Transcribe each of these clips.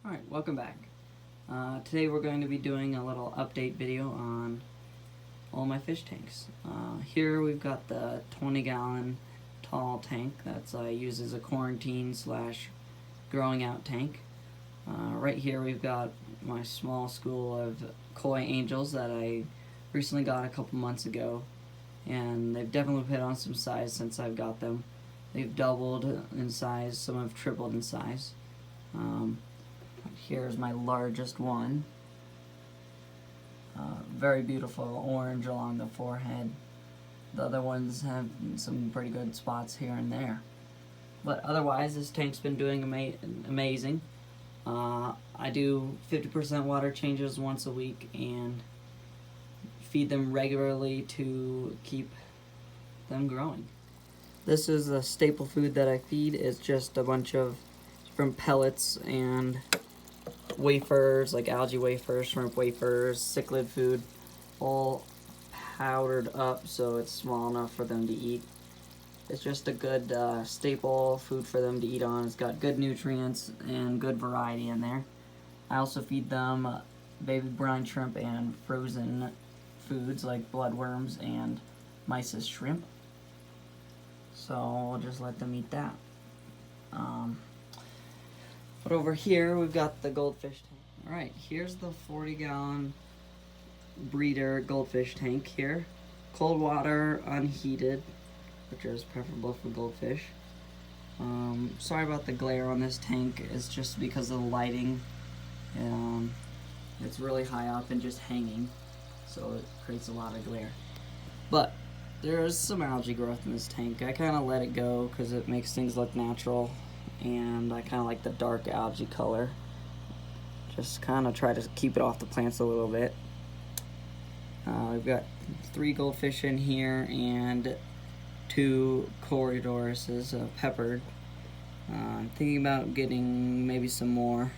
Alright, welcome back. Today we're going to be doing a little update video on all my fish tanks. Here we've got the 20-gallon tall tank that's I use as a quarantine slash growing out tank. Right here we've got my small school of koi angels that I recently got a couple months ago, and they've definitely put on some size since I've got them. They've doubled in size, some have tripled in size. Here's my largest one. Very beautiful orange along the forehead. The other ones have some pretty good spots here and there. But otherwise, this tank's been doing amazing. I do 50% water changes once a week and feed them regularly to keep them growing. This is a staple food that I feed. It's just a bunch of different pellets and wafers, like algae wafers, shrimp wafers, cichlid food, all powdered up so it's small enough for them to eat. It's just a good staple food for them to eat on. It's got good nutrients and good variety in there. I also feed them baby brine shrimp and frozen foods like bloodworms and mysis shrimp. So I'll just let them eat that. But over here, we've got the goldfish tank. Alright, here's the 40-gallon breeder goldfish tank here. Cold water, unheated, which is preferable for goldfish. Sorry about the glare on this tank. It's just because of the lighting. It's really high up and just hanging, so it creates a lot of glare. But there's some algae growth in this tank. I kind of let it go because it makes things look natural, and I kind of like the dark algae color. Just kind of try to keep it off the plants a little bit. We've got 3 goldfish in here and 2 corridorises peppered. I'm thinking about getting maybe some more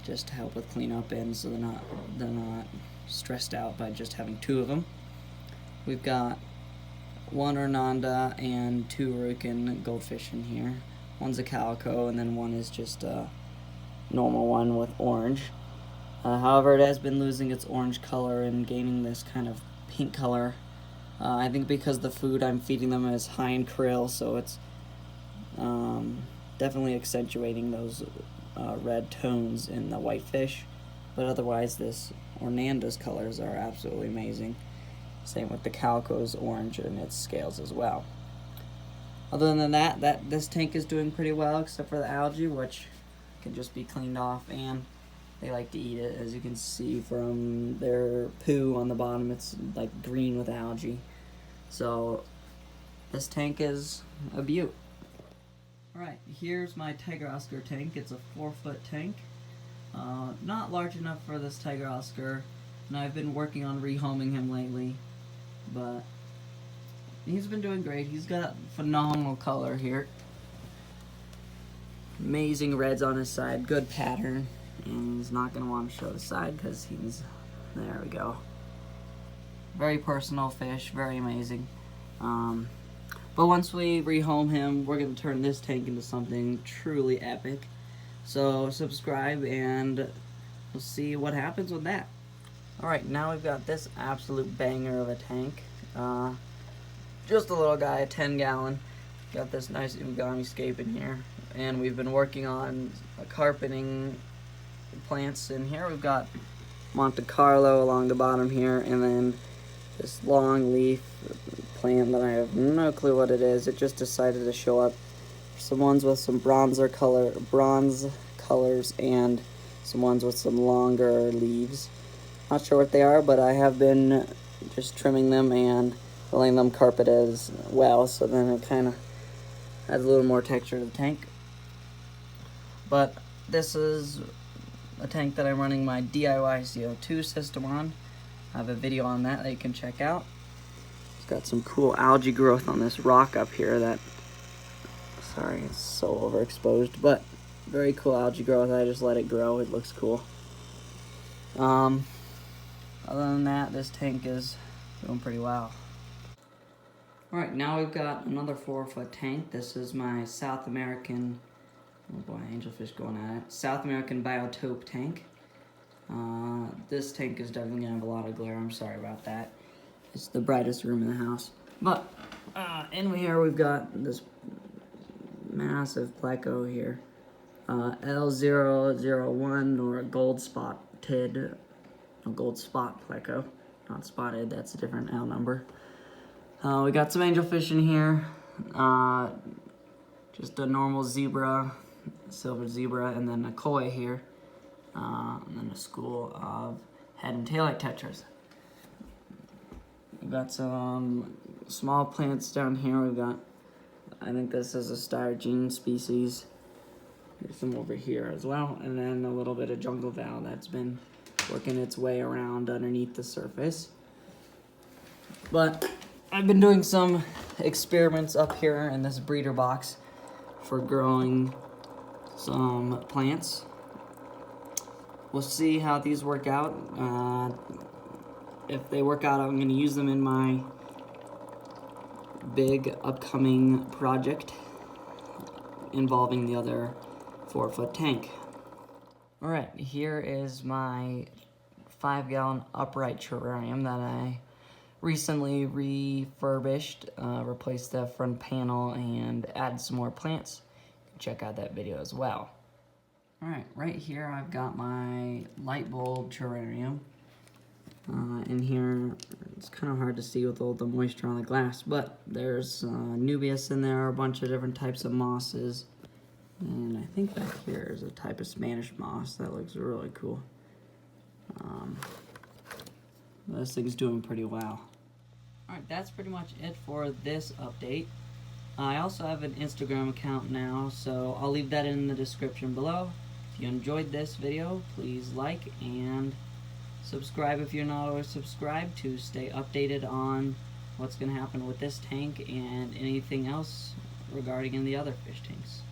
just to help with cleanup, and so they're not stressed out by just having 2 of them. We've got 1 Ornanda and 2 Arucan goldfish in here. One's a calico, and then one is just a normal one with orange. However, it has been losing its orange color and gaining this kind of pink color. I think because the food I'm feeding them is high in krill, so it's definitely accentuating those red tones in the white fish. But otherwise, this Ornanda's colors are absolutely amazing. Same with the calico's orange in its scales as well. Other than that, this tank is doing pretty well, except for the algae, which can just be cleaned off, and they like to eat it. As you can see from their poo on the bottom, it's like green with algae. So this tank is a beaut. Alright, here's my Tiger Oscar tank. It's a 4-foot tank. Not large enough for this Tiger Oscar, and I've been working on rehoming him lately, but he's been doing great. He's got phenomenal color here. Amazing reds on his side, good pattern, and he's not going to want to show the side because he's, there we go. Very personal fish, very amazing. But once we rehome him, we're going to turn this tank into something truly epic. So subscribe and we'll see what happens with that. Alright, now we've got this absolute banger of a tank. Just a little guy, a 10-gallon. Got this nice Ugami Escape in here. And we've been working on carpeting plants in here. We've got Monte Carlo along the bottom here, and then this long leaf plant that I have no clue what it is. It just decided to show up. Some ones with some bronze colors and some ones with some longer leaves. Not sure what they are, but I have been just trimming them and letting them carpet as well, so then it kind of adds a little more texture to the tank. But this is a tank that I'm running my DIY CO2 system on. I have a video on that you can check out. It's got some cool algae growth on this rock up here that, sorry, it's so overexposed, but very cool algae growth. I just let it grow. It looks cool. Other than that, this tank is doing pretty well. Alright, now we've got another 4-foot tank. This is my South American Oh boy, angelfish going at it. South American Biotope tank. This tank is definitely gonna have a lot of glare. I'm sorry about that. It's the brightest room in the house. But in here we've got this massive pleco here. L001 or a gold spot pleco. Not spotted, that's a different L number. We got some angelfish in here. Just a normal zebra, silver zebra, and then a koi here. And then a school of head and tail-like tetras. We've got some small plants down here. We've got, I think this is a styrgene species. There's some over here as well. And then a little bit of jungle val that's been working its way around underneath the surface. But I've been doing some experiments up here in this breeder box for growing some plants. We'll see how these work out. If they work out, I'm going to use them in my big upcoming project involving the other 4-foot tank. Alright, here is my 5-gallon upright terrarium that I recently refurbished, replaced the front panel and added some more plants. You can check out that video as well. Alright, right here I've got my light bulb terrarium. In here, it's kind of hard to see with all the moisture on the glass, but there's Nubius in there, a bunch of different types of mosses. And I think back here is a type of Spanish moss that looks really cool. This thing's doing pretty well. Alright, that's pretty much it for this update. I also have an Instagram account now, so I'll leave that in the description below. If you enjoyed this video, please like and subscribe if you're not already subscribed to stay updated on what's going to happen with this tank and anything else regarding the other fish tanks.